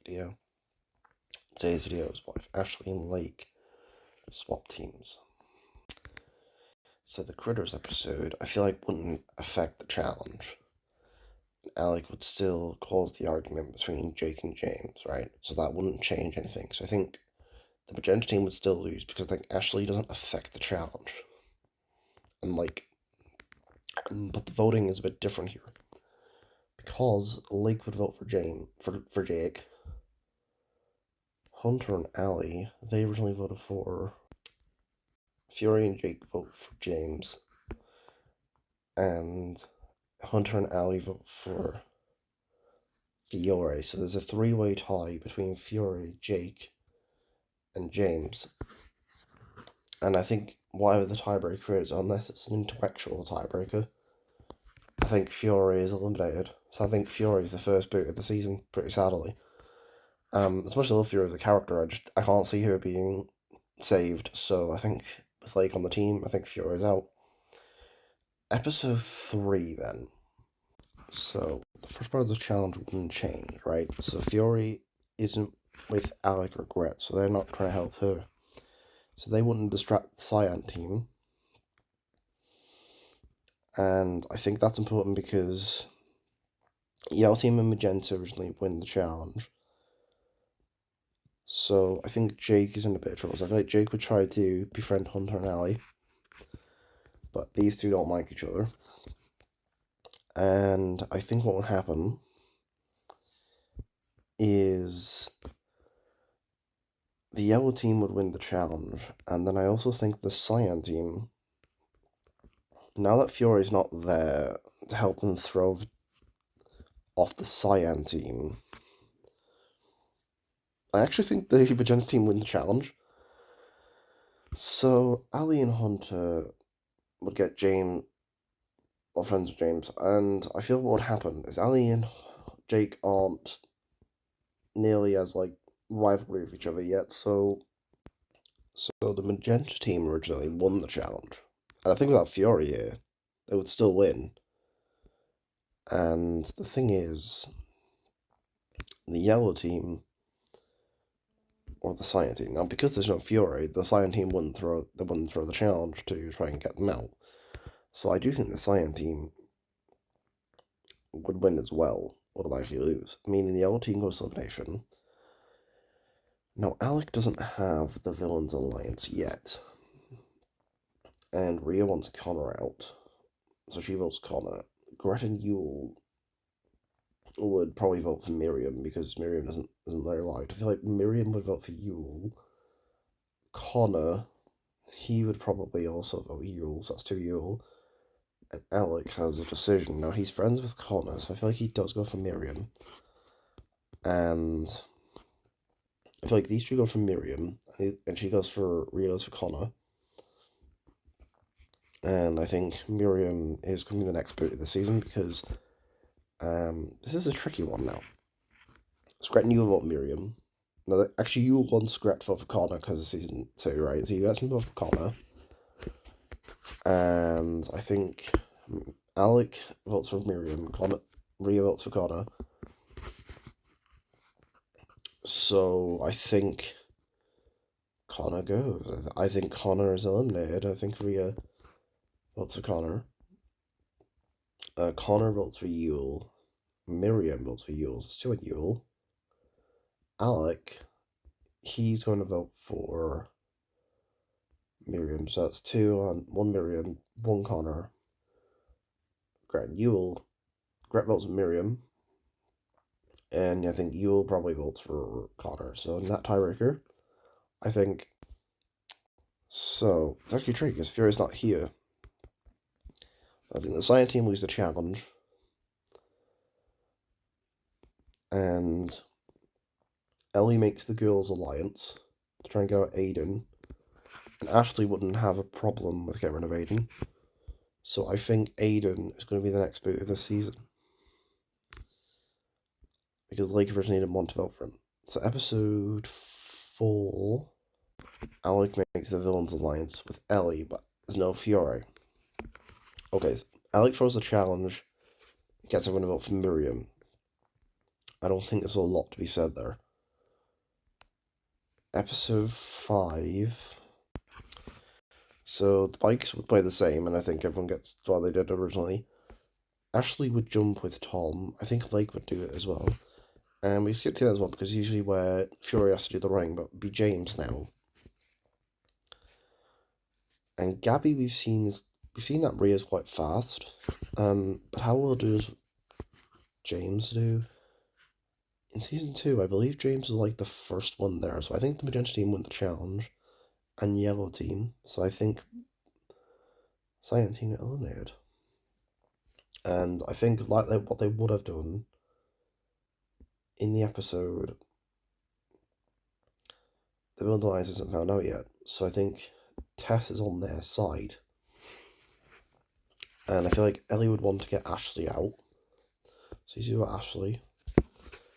video. Today's video is what if Ashley and Lake swap teams. So the Critters episode, I feel like wouldn't affect the challenge. Alec would still cause the argument between Jake and James, right? So that wouldn't change anything. So I think the Magenta team would still lose because I think Ashley doesn't affect the challenge. And but the voting is a bit different here. Because Lake would vote for Jake. Hunter and Allie, they originally voted for Fury, and Jake vote for James. And Hunter and Allie vote for Fiore. So there's a three-way tie between Fiore, Jake, and James. And I think whatever the tiebreaker is, unless it's an intellectual tiebreaker, I think Fiore is eliminated. So I think Fiore is the first boot of the season, pretty sadly. As much as I love Fiore as a character, I can't see her being saved. So I think with Lake on the team, I think Fiore's out. Episode 3 then. So the first part of the challenge wouldn't change, right? So Fiore isn't with Alec or Gret, so they're not trying to help her. So they wouldn't distract the Cyan team. And I think that's important because Yellow Team and Magenta originally win the challenge. So I think Jake is in a bit of trouble. So I feel like Jake would try to befriend Hunter and Allie. But these two don't like each other. And I think what would happen is the Yellow Team would win the challenge. And then I also think the Cyan team, now that Fiore's not there to help them throw off the Cyan team, I actually think the Magenta team win the challenge. So Allie and Hunter would get James, or friends with James, and I feel what would happen is Allie and Jake aren't nearly as rivalry with each other yet, so the Magenta team originally won the challenge. And I think without Fiore here, they would still win. And the thing is, the Yellow team or the Cyan team. Now, because there's no Fiore, the Cyan team wouldn't throw the challenge to try and get them out. So I do think the Cyan team would win as well, or likely lose, meaning the Yellow team goes to elimination. Now, Alec doesn't have the Villains Alliance yet, and Rhea wants Connor out, so she votes Connor. Gret and Yul would probably vote for Miriam because Miriam isn't very liked. I feel like Miriam would vote for Yul. Connor, he would probably also vote Yul, so that's 2 Yul. And Alec has a decision. Now, he's friends with Connor, so I feel like he does go for Miriam. And I feel like these two go for Miriam, and she goes for Rhea's for Connor. And I think Miriam is coming the next boot of the season because this is a tricky one now. Scret and Yul vote Miriam. No, actually, Yul wants Scret to vote for Connor because of season 2, right? So you guys can vote for Connor. And I think Alec votes for Miriam, Rhea votes for Connor. So I think Connor goes. I think Connor is eliminated. I think Rhea votes for Connor. Connor votes for Yul. Miriam votes for Yul. So it's 2 on Yul. Alec, he's going to vote for Miriam. So that's 2 on 1 Miriam, 1 Connor. Gret and Yul. Gret votes for Miriam. And I think Yul probably votes for Connor. So in that tiebreaker, I think. So it's actually tricky because Fury's not here. I think the Cyan team lose the challenge. And Ellie makes the girls' alliance to try and get out Aiden. And Ashley wouldn't have a problem with getting rid of Aiden. So I think Aiden is going to be the next boot of this season. Because Lake originally didn't want to vote for him. So episode 4, Alec makes the Villains Alliance with Ellie, but there's no Fiore. Okay, so Alec throws the challenge, gets everyone to vote for Miriam. I don't think there's a lot to be said there. Episode 5. So the bikes would play the same, and I think everyone gets what they did originally. Ashley would jump with Tom. I think Lake would do it as well. And we skipped that as well because usually where Fury has to do the running, but be James now. And Gabby, we've seen that Rhea's quite fast. But how well does James do? In season 2, I believe James was like the first one there, so I think the magenta team won the challenge, and yellow team. So I think cyan team eliminated. And I think like what they would have done in the episode, the villain alliance isn't found out yet. So I think Tess is on their side. And I feel like Ellie would want to get Ashley out. So he's do Ashley.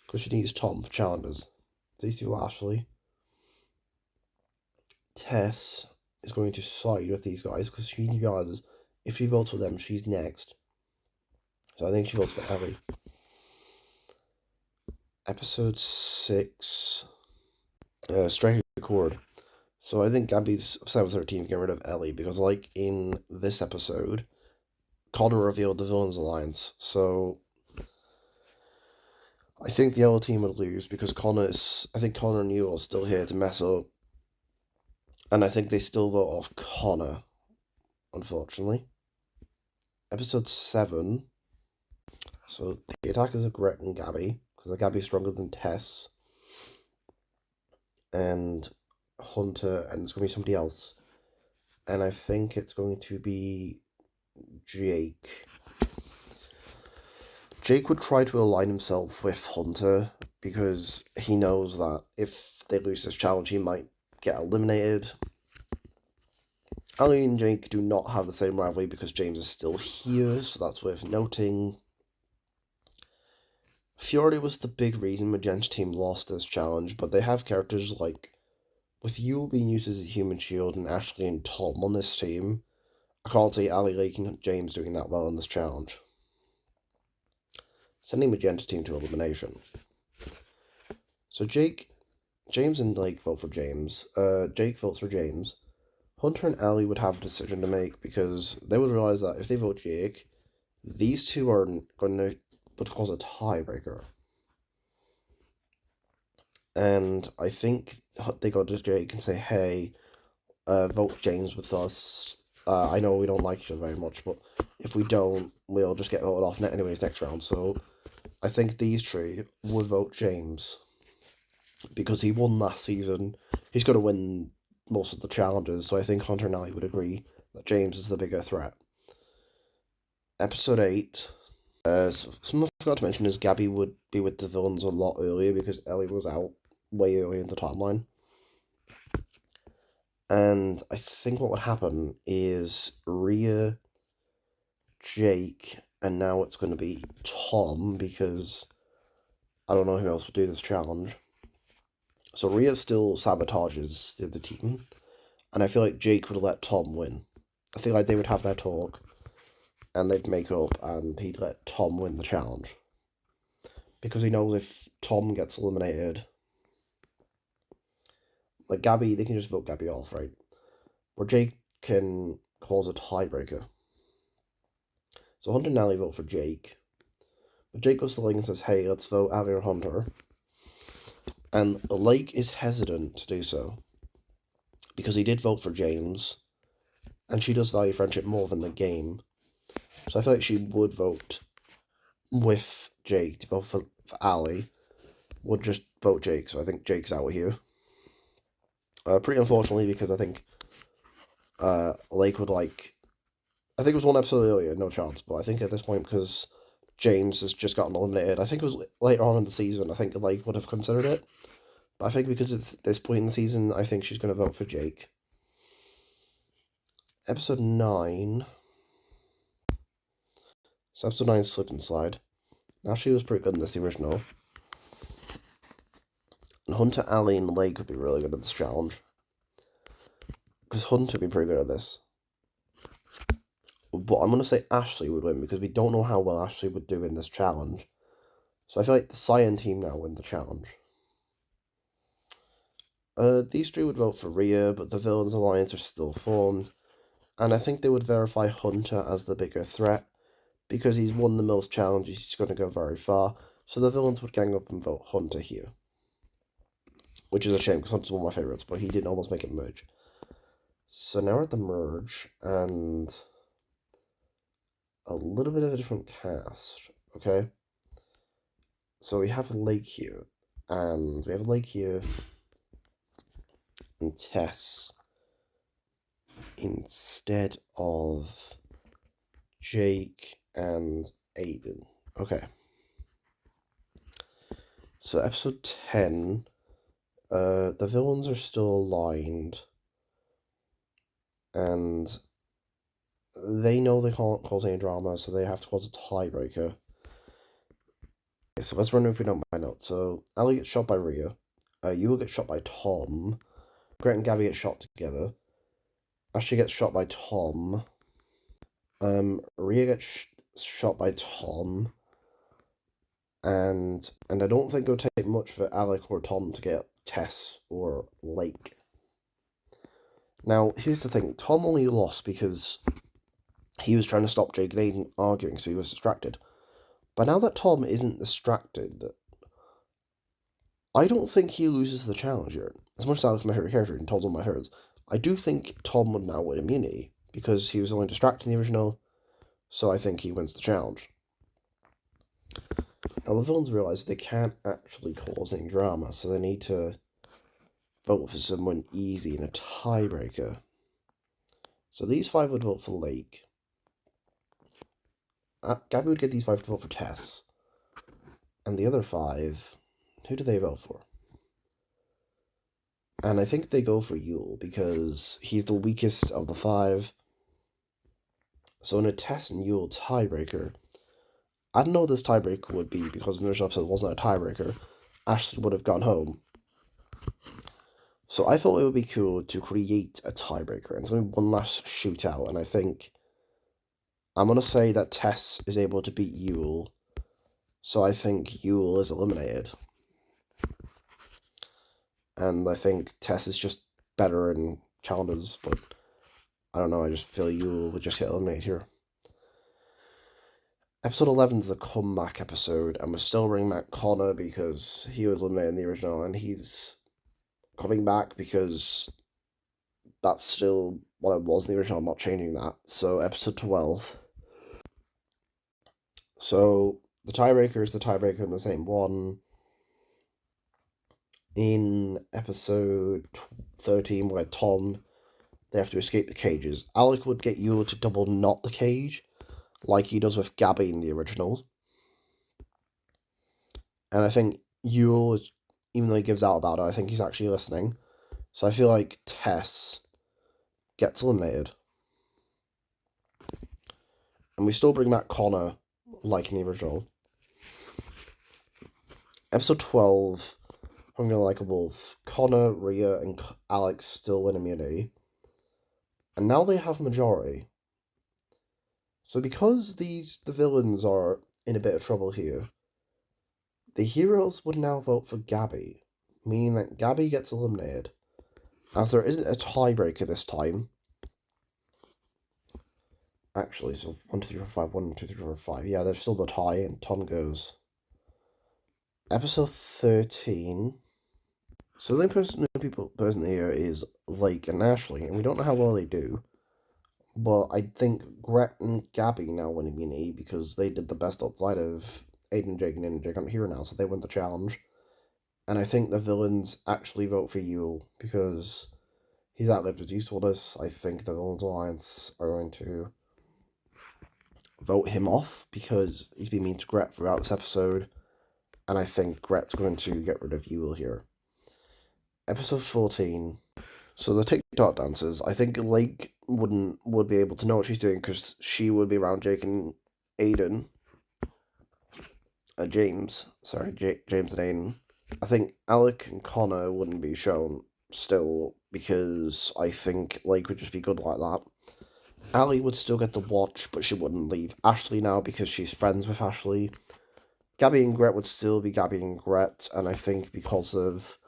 Because she needs Tom for challenges. So he's do Ashley. Tess is going to side with these guys because she realizes if she votes for them, she's next. So I think she votes for Ellie. Episode 6. Striking a chord. So I think Gabby's upset with her team getting rid of Ellie because, like in this episode, Connor revealed the villains alliance. So I think the yellow team would lose because I think Connor and you are still here to mess up. And I think they still vote off Connor, unfortunately. Episode 7. So the attackers are Gret and Gabby because Gabby's stronger than Tess and Hunter, and it's going to be somebody else. And I think it's going to be Jake. Jake would try to align himself with Hunter because he knows that if they lose this challenge, he might get eliminated. Ali and Jake do not have the same rivalry because James is still here, so that's worth noting. Fury was the big reason Magenta Team lost this challenge, but they have characters like, with Yule being used as a human shield and Ashley and Tom on this team, I can't see Ali, Lake, and James doing that well in this challenge. Sending Magenta Team to elimination. So James and Lake vote for James. Jake votes for James. Hunter and Ali would have a decision to make because they would realize that if they vote Jake, these two are going to cause a tiebreaker. And I think they go to Jake and say, hey, vote James with us. I know we don't like each other very much, but if we don't, we'll just get voted off anyways next round. So I think these three would vote James because he won last season. He's going to win most of the challenges, so I think Hunter and Ali would agree that James is the bigger threat. Episode 8. Something I forgot to mention is Gabby would be with the villains a lot earlier because Ellie was out way earlier in the timeline. And I think what would happen is Rhea, Jake, and now it's going to be Tom because I don't know who else would do this challenge. So Rhea still sabotages the other team, and I feel like Jake would let Tom win. I feel like they would have their talk, and they'd make up, and he'd let Tom win the challenge. Because he knows if Tom gets eliminated, like Gabby, they can just vote Gabby off, right? Or Jake can cause a tiebreaker. So Hunter and Ali vote for Jake. But Jake goes to Lake and says, hey, let's vote Ali or Hunter. And Lake is hesitant to do so. Because he did vote for James. And she does value friendship more than the game. So I feel like she would vote with Jake to vote for Ali. Would just vote Jake, so I think Jake's out here. Pretty unfortunately, because I think Lake would like... I think it was one episode earlier, no chance, but I think at this point, because James has just gotten eliminated, I think it was later on in the season, I think Lake would have considered it. But I think because it's this point in the season, I think she's going to vote for Jake. Episode 9. So episode 9 Slip and Slide. Now she was pretty good in this, the original. And Hunter, Ali, and Lake would be really good at this challenge. Because Hunter would be pretty good at this. But I'm going to say Ashley would win because we don't know how well Ashley would do in this challenge. So I feel like the Cyan team now win the challenge. These three would vote for Rhea, but the Villains Alliance are still formed, and I think they would verify Hunter as the bigger threat, because he's won the most challenges, he's going to go very far, so the Villains would gang up and vote Hunter here. Which is a shame, because Hunter's one of my favourites, but he did almost make it merge. So now we're at the merge, and a little bit of a different cast, okay? So we have Lake here, and we have Lake here, and Tess, instead of Jake and Aiden. Okay. So episode 10, the villains are still aligned, and they know they can't cause any drama, so they have to cause a tiebreaker. Okay, so let's run if we don't mind out. So Ali gets shot by Rhea, you will get shot by Tom, Gret and Gabby get shot together, Ashley gets shot by Tom, Rhea gets shot by Tom, and I don't think it'll take much for Alec or Tom to get Tess or Lake. Now, here's the thing. Tom only lost because he was trying to stop Jake and Aiden arguing, so he was distracted. But now that Tom isn't distracted, I don't think he loses the challenge here. As much as Alec's my favourite character and Tom's one of my favourites, I do think Tom would now win immunity, because he was only distracted in the original, so I think he wins the challenge. Now, the villains realise they can't actually cause any drama, so they need to vote for someone easy in a tiebreaker. So these five would vote for Lake. Gabby would get these five to vote for Tess. And the other five, who do they vote for? And I think they go for Yul, because he's the weakest of the five. So in a Tess and Yul tiebreaker, I don't know what this tiebreaker would be, because in the original episode it wasn't a tiebreaker. Ashley would have gone home. So I thought it would be cool to create a tiebreaker, and it's going to be one last shootout, and I think I'm going to say that Tess is able to beat Yul, so I think Yul is eliminated. And I think Tess is just better in challenges, but I don't know, I just feel Yul would just get eliminated here. Episode 11 is a comeback episode, and we're still bringing back Connor because he was eliminated in the original, and he's coming back because that's still what it was in the original. I'm not changing that. So episode 12. So the tiebreaker is the tiebreaker in the same one. In episode 13, where Tom, they have to escape the cages, Alec would get Yul to double knot the cage, like he does with Gabby in the original. And I think Yul, even though he gives out about it, I think he's actually listening. So I feel like Tess gets eliminated. And we still bring back Connor, like in the original. Episode 12, Hungry Like a Wolf. Connor, Rhea, and Alex still win immunity. And now they have majority. So because the villains are in a bit of trouble here, the heroes would now vote for Gabby, meaning that Gabby gets eliminated. As there isn't a tiebreaker this time. Actually, so 1, 2, 3, 4, 5, 1, 2, 3, 4, 5. Yeah, there's still the tie, and Tom goes. Episode 13. So the only person here is Lake and Ashley, and we don't know how well they do. But I think Gret and Gabby now win immunity because they did the best outside of Aiden, Jake, and Jake aren't here now, so they win the challenge. And I think the villains actually vote for Yul because he's outlived his usefulness. I think the Villains Alliance are going to vote him off because he's been mean to Gret throughout this episode. And I think Gret's going to get rid of Yul here. Episode 14. So the TikTok dancers, I think Lake would be able to know what she's doing because she would be around Jake and Aiden. James and Aiden. I think Alec and Connor wouldn't be shown still because I think Lake would just be good like that. Ali would still get the watch, but she wouldn't leave Ashley now because she's friends with Ashley. Gabby and Gret would still be Gabby and Gret, and I think because of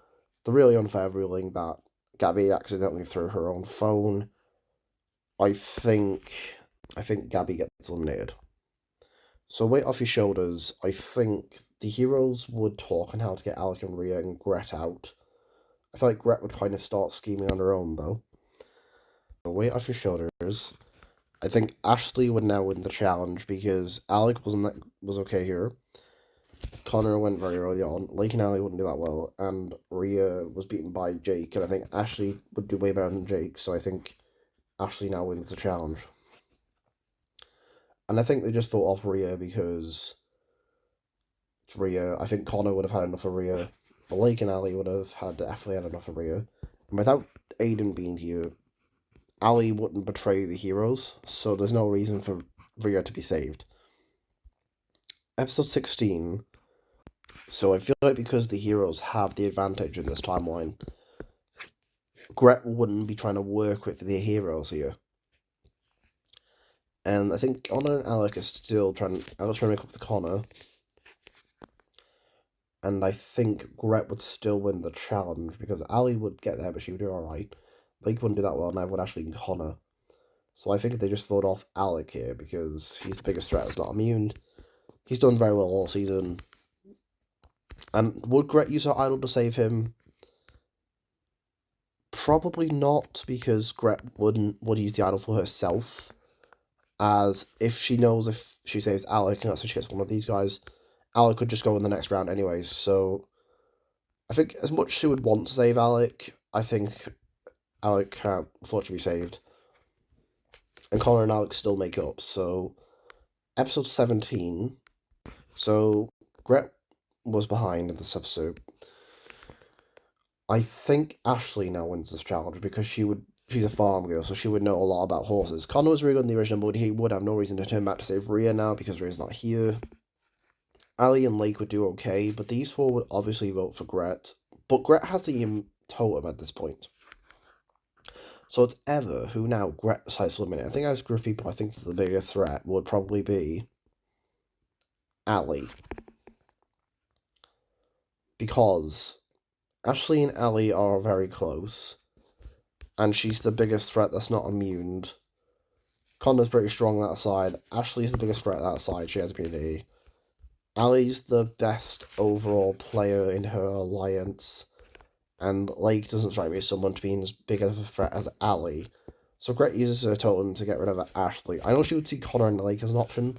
the really unfair ruling that Gabby accidentally threw her own phone. I think Gabby gets eliminated. So weight off your shoulders. I think the heroes would talk on how to get Alec and Rhea and Gret out. I feel like Gret would kind of start scheming on her own though. So weight off your shoulders. I think Ashley would now win the challenge because Alec was okay here. Connor went very early on. Lake and Ali wouldn't do that well, and Rhea was beaten by Jake, and I think Ashley would do way better than Jake, so I think Ashley now wins the challenge. And I think they just thought off Rhea because it's Rhea. I think Connor would have had enough of Rhea. Lake and Ali would have definitely had enough of Rhea. And without Aiden being here, Ali wouldn't betray the heroes, so there's no reason for Rhea to be saved. Episode 16. So I feel like because the heroes have the advantage in this timeline, Gret wouldn't be trying to work with the heroes here. And I think Connor and Alec are still trying to make up with Connor. And I think Gret would still win the challenge because Ali would get there, but she would do alright. Blake wouldn't do that well, neither would Ashley and Connor. So I think they just vote off Alec here because he's the biggest threat that's not immune. He's done very well all season. And would Gret use her idol to save him? Probably not, because Gret would use the idol for herself. As if she knows if she saves Alec and that's how she gets one of these guys, Alec could just go in the next round anyways. So I think as much as she would want to save Alec, I think Alec can't unfortunately be saved. And Connor and Alec still make up. So episode 17. So Gret was behind in this episode. I think Ashley now wins this challenge because she's a farm girl, so she would know a lot about horses. Connor was really good in the original, but he would have no reason to turn back to save Rhea now because Rhea's not here. Ali and Lake would do okay, but these four would obviously vote for Gret. But Gret has the totem at this point. So it's Ever who now Gret decides to eliminate. I think as a group of people, I think that the bigger threat would probably be Ali. Because Ashley and Ali are very close, and she's the biggest threat that's not immune. Connor's pretty strong on that side. Ashley's the biggest threat on that side. She has immunity. Ali's the best overall player in her alliance, and Lake doesn't strike me as someone to be as big of a threat as Ali. So Gret uses her totem to get rid of Ashley. I know she would see Connor and Lake as an option,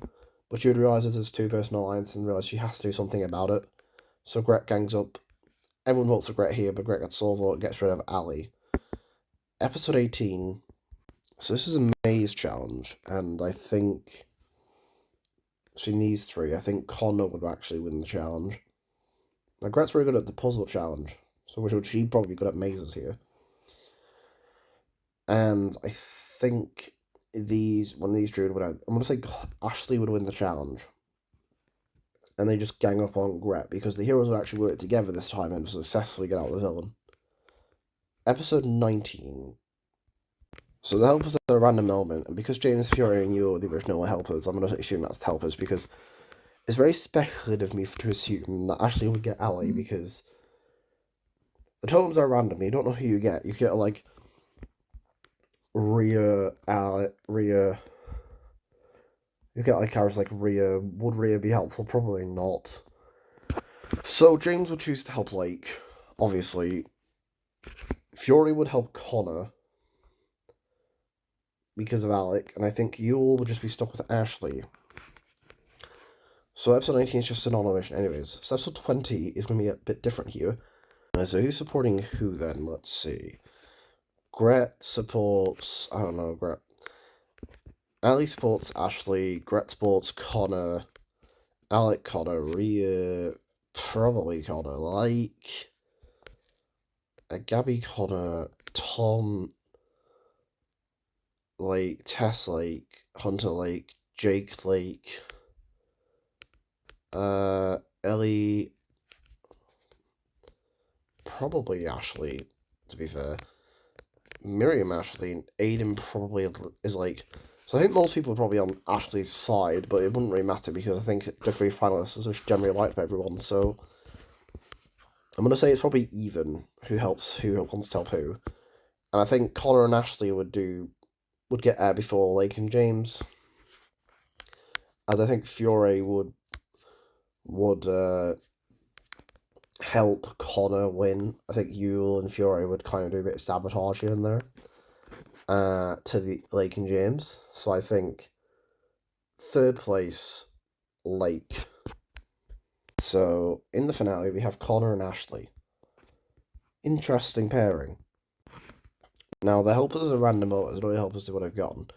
but she would realise it's a two-person alliance and realise she has to do something about it. So Gret gangs up. Everyone votes for Gret here, but Gret gets sole vote, gets rid of Ali. Episode 18. So this is a maze challenge, and I think between these three, I think Connor would actually win the challenge. Now Gret's very good at the puzzle challenge, so she'd probably be good at mazes here. And I think one of these three would win out. I'm going to say Ashley would win the challenge. And they just gang up on Gret, because the heroes would actually work together this time and successfully get out the villain. Episode 19. So the helpers are a random element, and because James, Fury, and you are the original helpers, I'm going to assume that's the helpers, because it's very speculative of me to assume that Ashley would get Ali, because the totems are random. You don't know who you get. You get, like, Rhea, Rhea. You get, like, characters like Rhea. Would Rhea be helpful? Probably not. So James would choose to help Lake, obviously. Fury would help Connor because of Alec, and I think Yule would just be stuck with Ashley. So episode 19 is just an honorable mention anyways. So episode 20 is going to be a bit different here. So who's supporting who then? Let's see. Gret supports... I don't know, Gret. Ali supports Ashley. Gret supports Connor. Alec, Connor. Rhea... Probably Connor. Lake... Gabby, Connor. Tom... Lake. Tess Lake. Hunter Lake. Jake Lake... Ellie, probably Ashley, to be fair. Miriam, Ashley, and Aiden probably is like... So I think most people are probably on Ashley's side, but it wouldn't really matter because I think the three finalists are just generally liked by everyone, so... I'm gonna say it's probably even who wants to help who, and I think Connor and Ashley would get air before Lake and James, as I think Fiore would help Connor win. I think Yule and Fiore would kind of do a bit of sabotage in there to the Lake and James. So I think third place, Lake. So in the finale, we have Connor and Ashley. Interesting pairing. Now, the helpers are random voters, no helpers they would have gotten.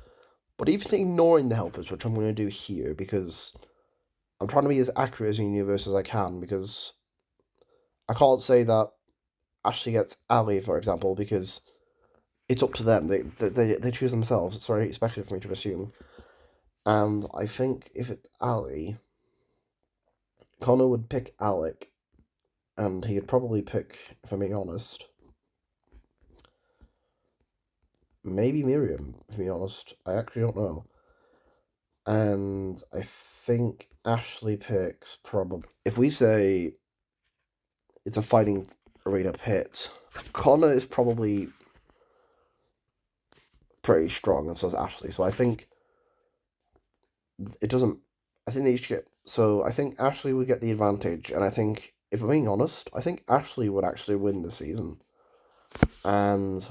But even ignoring the helpers, which I'm going to do here, because I'm trying to be as accurate as in the universe as I can, because I can't say that Ashley gets Ali, for example, because it's up to them. They choose themselves. It's very expected for me to assume. And I think if it's Ali, Connor would pick Alec, and he'd probably pick, if I'm being honest, maybe Miriam, if I'm being honest. I actually don't know. And I think Ashley picks probably. If we say it's a fighting arena pit, Connor is probably pretty strong, and so is Ashley. So I think it doesn't. I think they each get. So I think Ashley would get the advantage, and I think, if I'm being honest, I think Ashley would actually win this season, and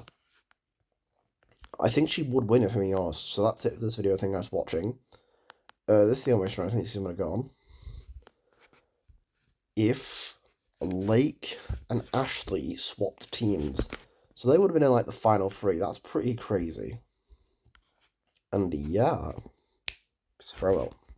I think she would win if I'm being honest. So that's it for this video. Thank you guys for watching. This is the only I think this is going to go on. If Lake and Ashley swapped teams, so they would have been in like the final three. That's pretty crazy. And yeah, it's farewell.